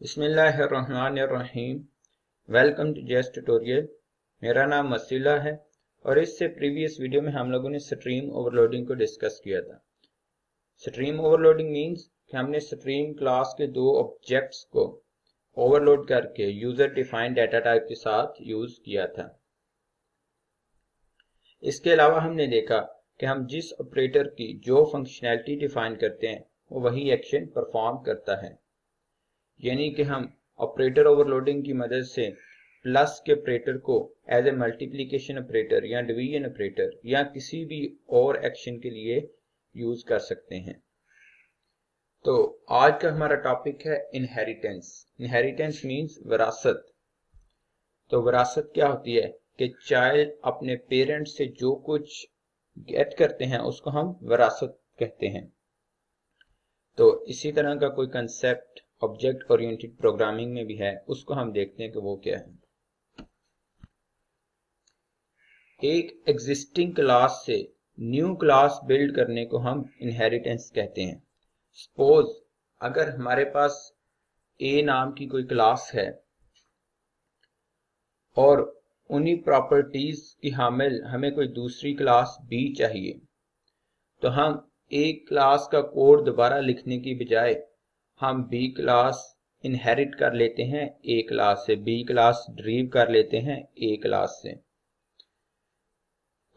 बिस्मिल्लाहिर्रहमानिर्रहीम। Welcome to JS tutorial. मेरा नाम वसीला है और इससे प्रीवियस वीडियो में हम लोगों ने स्ट्रीम ओवरलोडिंग को डिस्कस किया था। स्ट्रीम ओवरलोडिंग मींस कि हमने स्ट्रीम क्लास के दो ऑब्जेक्ट्स को ओवरलोड करके यूजर डिफाइंड डाटा टाइप के साथ यूज किया था। इसके अलावा हमने देखा कि हम जिस ऑपरेटर की जो फंक्शनैलिटी डिफाइन करते हैं वो वही एक्शन परफॉर्म करता है। यानी कि हम ऑपरेटर ओवरलोडिंग की मदद से प्लस के ऑपरेटर को एज ए मल्टीप्लिकेशन ऑपरेटर या डिवीजन ऑपरेटर या किसी भी और एक्शन के लिए यूज कर सकते हैं। तो आज का हमारा टॉपिक है इनहेरिटेंस। इनहेरिटेंस मींस विरासत। तो विरासत क्या होती है कि चाइल्ड अपने पेरेंट्स से जो कुछ गेट करते हैं उसको हम विरासत कहते हैं। तो इसी तरह का कोई कंसेप्ट ऑब्जेक्ट ओरिएंटेड प्रोग्रामिंग में भी है, उसको हम देखते हैं कि वो क्या है। एक एग्जिस्टिंग क्लास से न्यू क्लास बिल्ड करने को हम इनहेरिटेंस कहते हैं। सपोज अगर हमारे पास ए नाम की कोई क्लास है और उन्हीं प्रॉपर्टीज की हामिल हमें कोई दूसरी क्लास बी चाहिए, तो हम ए क्लास का कोड दोबारा लिखने की बजाय हम बी क्लास इनहेरिट कर लेते हैं ए क्लास से, बी क्लास ड्रीव कर लेते हैं ए क्लास से।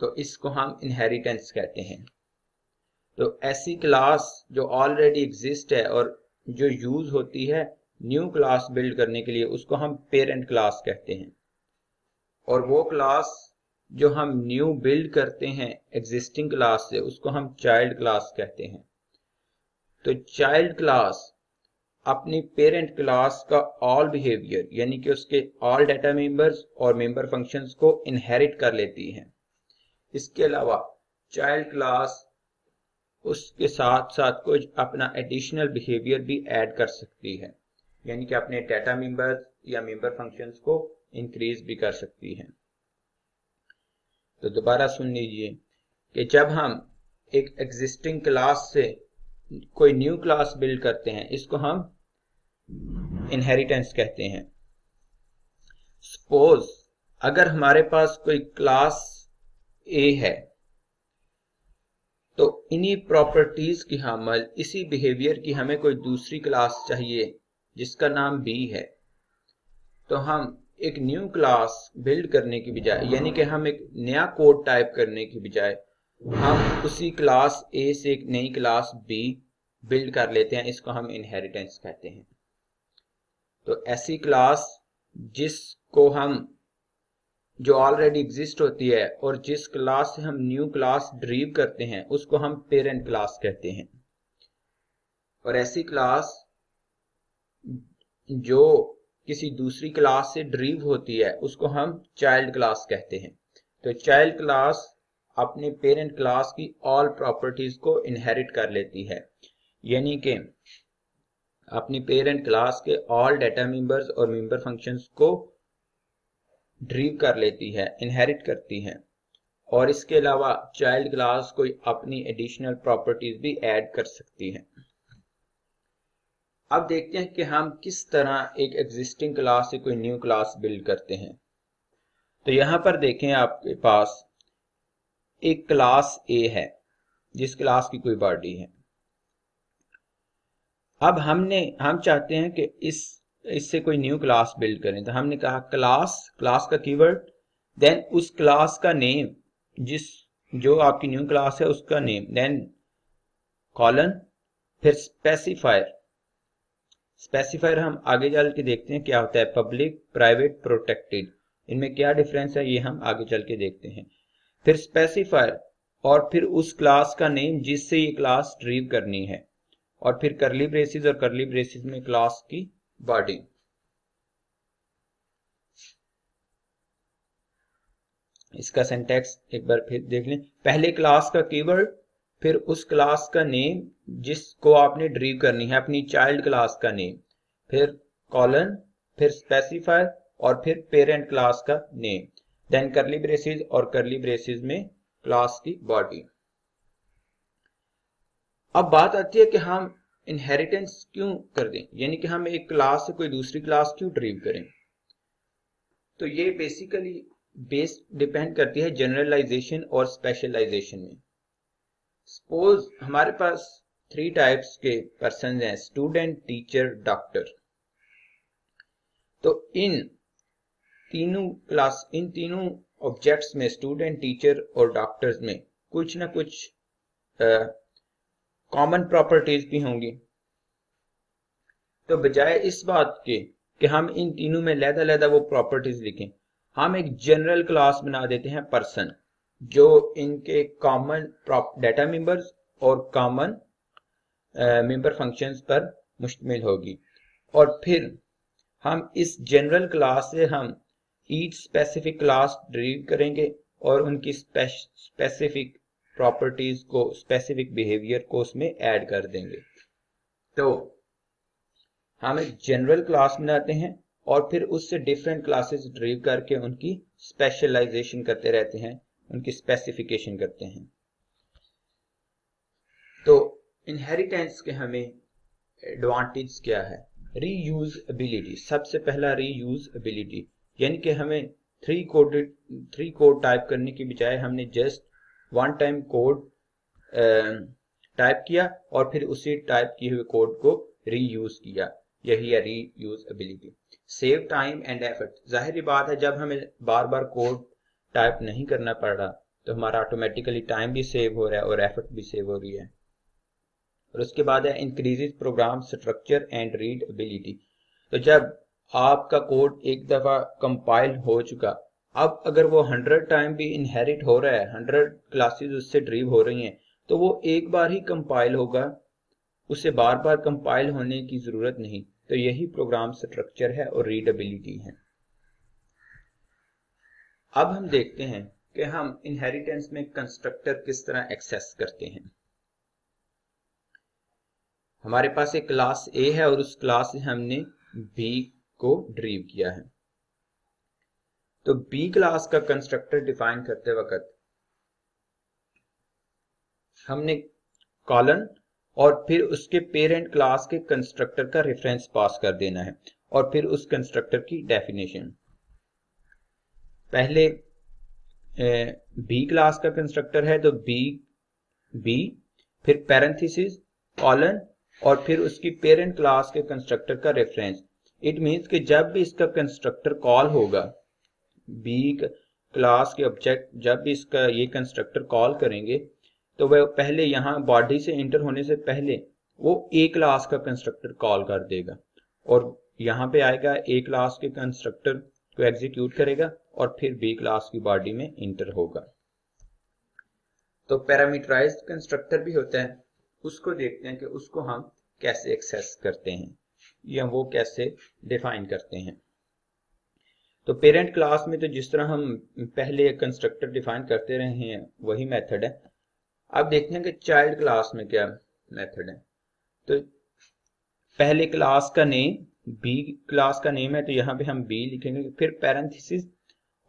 तो इसको हम इनहेरिटेंस कहते हैं। तो ऐसी क्लास जो ऑलरेडी एग्जिस्ट है और जो यूज होती है न्यू क्लास बिल्ड करने के लिए, उसको हम पेरेंट क्लास कहते हैं। और वो क्लास जो हम न्यू बिल्ड करते हैं एग्जिस्टिंग क्लास से, उसको हम चाइल्ड क्लास कहते हैं। तो चाइल्ड क्लास अपनी पेरेंट क्लास का ऑल बिहेवियर यानी कि उसके ऑल डाटा मेंबर्स और मेंबर फंक्शंस को इनहेरिट कर लेती है। इसके अलावा चाइल्ड क्लास उसके साथ साथ कुछ अपना एडिशनल बिहेवियर भी ऐड कर सकती है, यानी कि अपने डाटा मेंबर्स या मेंबर फंक्शंस को इंक्रीज भी कर सकती है। तो दोबारा सुन लीजिए कि जब हम एक एग्जिस्टिंग क्लास से कोई न्यू क्लास बिल्ड करते हैं, इसको हम इनहेरिटेंस कहते हैं। सपोज अगर हमारे पास कोई क्लास ए है, तो इन्हीं प्रॉपर्टीज की हामिल इसी बिहेवियर की हमें कोई दूसरी क्लास चाहिए जिसका नाम बी है, तो हम एक न्यू क्लास बिल्ड करने की बजाय यानी कि हम एक नया कोड टाइप करने की बजाय हम उसी क्लास ए से एक नई क्लास बी बिल्ड कर लेते हैं। इसको हम इनहेरिटेंस कहते हैं। तो ऐसी क्लास जिसको हम जो ऑलरेडी एग्जिस्ट होती है और जिस क्लास से हम न्यू क्लास ड्रीव करते हैं उसको हम पेरेंट क्लास कहते हैं। और ऐसी क्लास जो किसी दूसरी क्लास से ड्रीव होती है उसको हम चाइल्ड क्लास कहते हैं। तो चाइल्ड क्लास अपने पेरेंट क्लास की ऑल प्रॉपर्टीज को इनहेरिट कर लेती है, यानी कि अपनी पेरेंट क्लास के ऑल डाटा मेंबर्स और मेंबर फंक्शंस को ड्रीव कर लेती है, इनहेरिट करती है। और इसके अलावा चाइल्ड क्लास कोई अपनी एडिशनल प्रॉपर्टीज भी ऐड कर सकती है। अब देखते हैं कि हम किस तरह एक एग्जिस्टिंग क्लास से कोई न्यू क्लास बिल्ड करते हैं। तो यहां पर देखें, आपके पास एक क्लास ए है जिस क्लास की कोई बॉडी है। अब हम चाहते हैं कि इससे कोई न्यू क्लास बिल्ड करें। तो हमने कहा क्लास का कीवर्ड, देन उस क्लास का नेम, जो आपकी न्यू क्लास है उसका नेम, देन कॉलन, फिर स्पेसिफायर हम आगे चल के देखते हैं क्या होता है। पब्लिक, प्राइवेट, प्रोटेक्टेड, इनमें क्या डिफरेंस है ये हम आगे चल के देखते हैं। फिर स्पेसिफायर और फिर उस क्लास का नेम जिससे ये क्लास ड्रीव करनी है, और फिर करली ब्रेसेस और करली ब्रेसेस में क्लास की बॉडी। इसका सिंटैक्स एक बार फिर देख लें। पहले क्लास का कीवर्ड, फिर उस क्लास का नेम जिसको आपने ड्रीव करनी है, अपनी चाइल्ड क्लास का नेम, फिर कॉलन, फिर स्पेसिफायर और फिर पेरेंट क्लास का नेम, देन करली ब्रेसेस और करली ब्रेसेस में क्लास की बॉडी। अब बात आती है कि हम इनहेरिटेंस क्यों कर दें, यानी कि हम एक क्लास से कोई दूसरी क्लास क्यों ड्रीव करें। तो ये बेसिकली डिपेंड करती है जनरलाइजेशन और स्पेशलाइजेशन में। सपोज हमारे पास 3 टाइप्स के पर्सन हैं, स्टूडेंट, टीचर, डॉक्टर। तो इन तीनों ऑब्जेक्ट्स में, स्टूडेंट, टीचर और डॉक्टर्स में कुछ ना कुछ कॉमन प्रॉपर्टीज भी होंगी। तो बजाय इस बात के कि हम इन तीनों में लहदा वो प्रॉपर्टीज लिखें, हम एक जनरल क्लास बना देते हैं पर्सन, जो इनके कॉमन डाटा मेंबर्स और कॉमन मेंबर फंक्शंस पर मुश्तमिल होगी। और फिर हम इस जनरल क्लास से हम ईच स्पेसिफिक क्लास ड्रीव करेंगे और उनकी स्पेसिफिक प्रॉपर्टीज को, स्पेसिफिक बिहेवियर को उसमें ऐड कर देंगे। तो हम एक जनरल क्लास बनाते हैं और फिर उससे डिफरेंट क्लासेस ड्रीव करके उनकी स्पेशलाइजेशन करते रहते हैं, उनकी स्पेसिफिकेशन करते हैं। तो इनहेरिटेंस के हमें एडवांटेज क्या है? रीयूजएबिलिटी। सबसे पहला रीयूजएबिलिटी, यानी कि हमें 3 कोड टाइप करने की बजाय हमने जस्ट 1 टाइम कोड टाइप किया और फिर उसी टाइप किए हुए कोड को रीयूज किया। यही है reusability. Save time and effort. जाहिर बात है, जब हमें बार बार कोड टाइप नहीं करना पड़ रहा तो हमारा ऑटोमेटिकली टाइम भी सेव हो रहा है और एफर्ट भी सेव हो रही है। और उसके बाद है increases program structure and readability. तो जब आपका कोड एक दफा कंपाइल हो चुका, अब अगर वो 100 टाइम भी इनहेरिट हो रहा है, 100 क्लासेस उससे ड्रीव हो रही हैं, तो वो एक बार ही कंपाइल होगा, उसे बार बार कंपाइल होने की जरूरत नहीं। तो यही प्रोग्राम स्ट्रक्चर है और रीडेबिलिटी है। अब हम देखते हैं कि हम इनहेरिटेंस में कंस्ट्रक्टर किस तरह एक्सेस करते हैं। हमारे पास एक क्लास ए है और उस क्लास से हमने बी को ड्रीव किया है। तो बी क्लास का कंस्ट्रक्टर डिफाइन करते वक्त हमने कॉलन और फिर उसके पेरेंट क्लास के कंस्ट्रक्टर का रेफरेंस पास कर देना है और फिर उस कंस्ट्रक्टर की डेफिनेशन। पहले बी क्लास का कंस्ट्रक्टर है तो बी फिर पैरेंथेसिस, कॉलन और फिर उसकी पेरेंट क्लास के कंस्ट्रक्टर का रेफरेंस। इट मींस कि जब भी इसका कंस्ट्रक्टर कॉल होगा, बी क्लास के ऑब्जेक्ट जब भी इसका ये कंस्ट्रक्टर कॉल करेंगे, तो वह पहले यहाँ बॉडी से इंटर होने से पहले वो ए क्लास का कंस्ट्रक्टर कॉल कर देगा और यहाँ पे आएगा, ए क्लास के कंस्ट्रक्टर को एग्जीक्यूट करेगा और फिर बी क्लास की बॉडी में इंटर होगा। तो पैरामीटराइज्ड कंस्ट्रक्टर भी होता है, उसको देखते हैं कि उसको हम कैसे एक्सेस करते हैं या वो कैसे डिफाइन करते हैं। तो पेरेंट क्लास में तो जिस तरह हम पहले कंस्ट्रक्टर डिफाइन करते रहे हैं वही मेथड है। अब देखते हैं कि चाइल्ड क्लास में क्या मेथड है। तो पहले क्लास का नेम, बी क्लास का नेम है तो यहाँ पे हम बी लिखेंगे, फिर पैरेंथेसिस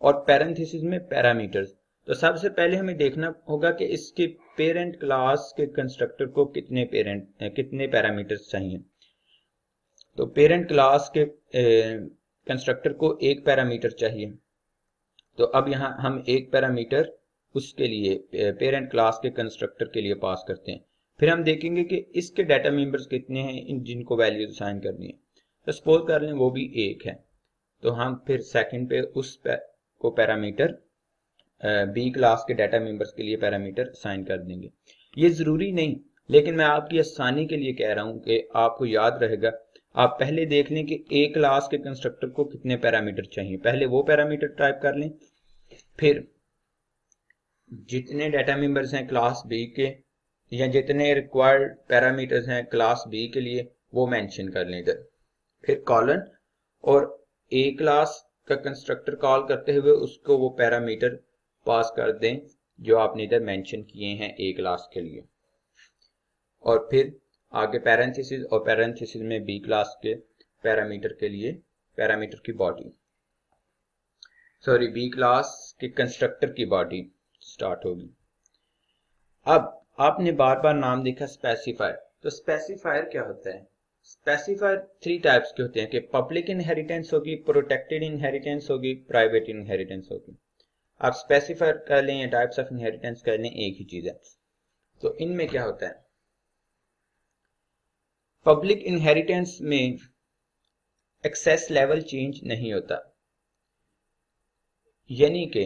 और पैरेंथेसिस में पैरामीटर्स। तो सबसे पहले हमें देखना होगा कि इसके पेरेंट क्लास के कंस्ट्रक्टर को कितने पैरामीटर्स चाहिए। तो पेरेंट क्लास के कंस्ट्रक्टर को 1 पैरामीटर चाहिए। तो अब यहाँ हम 1 पैरामीटर उसके लिए पेरेंट क्लास के कंस्ट्रक्टर के लिए पास करते हैं। फिर हम देखेंगे कि इसके डाटा मेंबर्स कितने हैं जिनको वैल्यू असाइन करनी है। तो सपोज कर लें वो भी 1 है, तो हम फिर सेकंड पे उस को पैरामीटर बी क्लास के डाटा मेंबर्स के लिए पैरामीटर असाइन कर देंगे। ये जरूरी नहीं, लेकिन मैं आपकी आसानी के लिए कह रहा हूं कि आपको याद रहेगा। आप पहले देख लें कि ए क्लास के कंस्ट्रक्टर को कितने पैरामीटर चाहिए, पहले वो पैरामीटर टाइप कर लें, फिर जितने डाटा मेंबर्स हैं क्लास बी के या जितने रिक्वायर्ड पैरामीटर्स हैं क्लास बी के लिए वो मेंशन कर लें इधर। फिर कॉलन और ए क्लास का कंस्ट्रक्टर कॉल करते हुए उसको वो पैरामीटर पास कर दें जो आपने इधर मेंशन किए हैं ए क्लास के लिए। और फिर आगे पैरेंथेसिस और पैरेंथेसिस में बी क्लास के पैरामीटर के लिए पैरामीटर की बॉडी, बी क्लास के कंस्ट्रक्टर की बॉडी स्टार्ट होगी। अब आपने बार बार नाम देखा स्पेसिफायर, तो स्पेसिफायर क्या होता है? स्पेसिफायर 3 टाइप्स के होते हैं कि पब्लिक इनहेरिटेंस होगी, प्रोटेक्टेड इनहेरिटेंस होगी, प्राइवेट इनहेरिटेंस होगी। आप स्पेसिफायर कर लें या टाइप्स ऑफ इनहेरिटेंस कर लें, एक ही चीज है। तो इनमें क्या होता है? पब्लिक इनहेरिटेंस में एक्सेस लेवल चेंज नहीं होता, यानी कि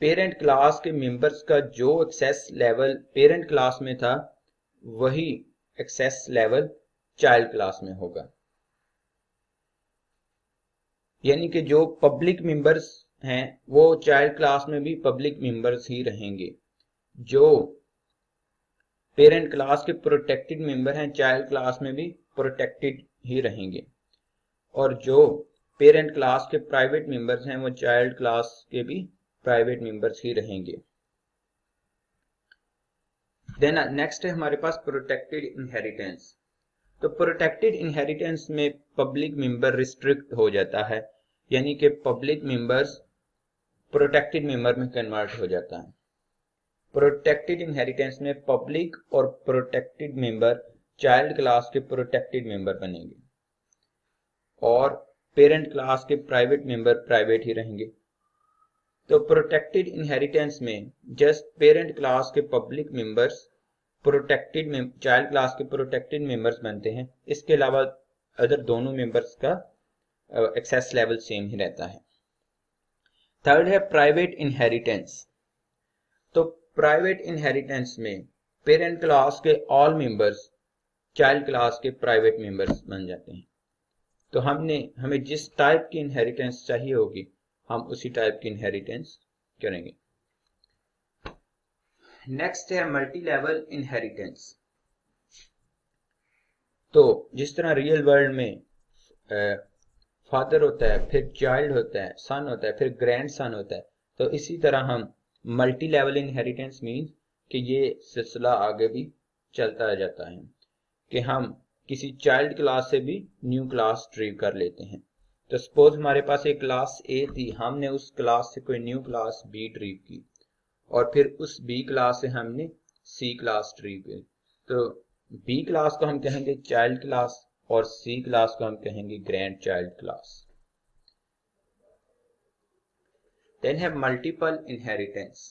पेरेंट क्लास के मेंबर्स का जो एक्सेस लेवल पेरेंट क्लास में था वही एक्सेस लेवल चाइल्ड क्लास में होगा। यानी कि जो पब्लिक मेंबर्स हैं वो चाइल्ड क्लास में भी पब्लिक मेंबर्स ही रहेंगे, जो पेरेंट क्लास के प्रोटेक्टेड मेंबर हैं चाइल्ड क्लास में भी प्रोटेक्टेड ही रहेंगे, और जो पेरेंट क्लास के प्राइवेट मेंबर्स हैं वो चाइल्ड क्लास के भी प्राइवेट मेंबर्स ही रहेंगे। देन नेक्स्ट है हमारे पास प्रोटेक्टेड इनहेरिटेंस। तो प्रोटेक्टेड इनहेरिटेंस में पब्लिक मेंबर रिस्ट्रिक्ट हो जाता है, यानी कि पब्लिक मेंबर्स प्रोटेक्टेड मेंबर में कन्वर्ट हो जाता है। प्रोटेक्टेड इनहेरिटेंस में पब्लिक और प्रोटेक्टेड मेंबर चाइल्ड क्लास के प्रोटेक्टेड मेंबर बनेंगे और पेरेंट क्लास के प्राइवेट मेंबर प्राइवेट ही रहेंगे। तो प्रोटेक्टेड इनहेरिटेंस में जस्ट पेरेंट क्लास के public members protected child class के प्रोटेक्टेड मेंबर्स बनते हैं, इसके अलावा अदर दोनों मेंबर्स का एक्सेस लेवल सेम ही रहता है। थर्ड है प्राइवेट इनहेरिटेंस। तो प्राइवेट इनहेरिटेंस में पेरेंट क्लास के ऑल मेंबर्स चाइल्ड क्लास के प्राइवेट मेंबर्स बन जाते हैं। तो हमें जिस टाइप की इनहेरिटेंस चाहिए होगी हम उसी टाइप की इनहेरिटेंस करेंगे। नेक्स्ट है मल्टी लेवल इनहेरिटेंस। तो जिस तरह रियल वर्ल्ड में फादर होता है, फिर चाइल्ड होता है, सन होता है, फिर ग्रैंड सन होता है, तो इसी तरह हम मल्टी लेवल इनहेरिटेंस मीन्स कि ये सिलसिला आगे भी चलता जाता है कि हम किसी चाइल्ड क्लास से भी न्यू क्लास ड्रीव कर लेते हैं। तो सपोज हमारे पास एक क्लास ए थी, हमने उस क्लास से कोई न्यू क्लास बी ड्रीव की और फिर उस बी क्लास से हमने सी क्लास ड्रीव की। तो बी क्लास को हम कहेंगे चाइल्ड क्लास और सी क्लास को हम कहेंगे ग्रैंड चाइल्ड क्लास। देन है मल्टीपल इनहेरिटेंस।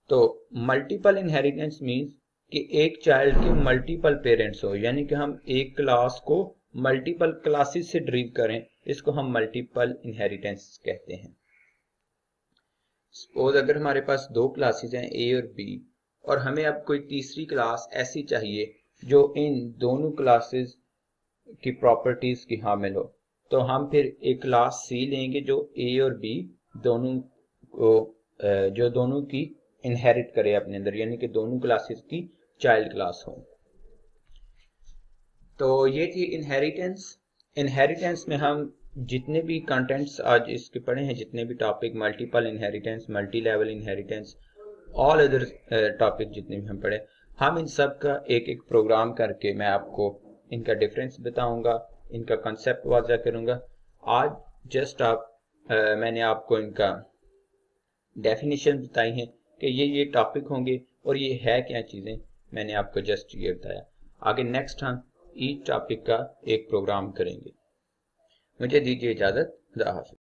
तो मल्टीपल इनहेरिटेंस मीन्स कि एक चाइल्ड के मल्टीपल पेरेंट्स हो, यानी कि हम एक क्लास को मल्टीपल क्लासेस से ड्रीव करें, इसको हम मल्टीपल इनहेरिटेंस कहते हैं। सपोज अगर हमारे पास दो क्लासेस हैं ए और बी और हमें अब कोई तीसरी क्लास ऐसी चाहिए जो इन दोनों क्लासेस की प्रॉपर्टीज की हामिल हो, तो हम फिर एक क्लास सी लेंगे जो ए और बी दोनों को जो दोनों की इनहेरिट करे अपने अंदर, यानी कि दोनों क्लासेस की चाइल्ड क्लास हो। तो ये थी इनहेरिटेंस। इनहेरिटेंस में हम जितने भी कंटेंट्स आज इसके पढ़े हैं, जितने भी topic, multiple inheritance, multi level inheritance, all other topic जितने भी हम पढ़े, हम इन सब का एक एक प्रोग्राम करके मैं आपको इनका डिफरेंस बताऊंगा, इनका कंसेप्ट वाज़ा करूंगा। आज जस्ट मैंने आपको इनका डेफिनेशन बताई है कि ये टॉपिक होंगे और ये है क्या चीज़ें, मैंने आपको जस्ट ये बताया। आगे नेक्स्ट हम ईच टॉपिक का एक प्रोग्राम करेंगे। मुझे दीजिए इजाज़त। खुदा हाफ़िज़।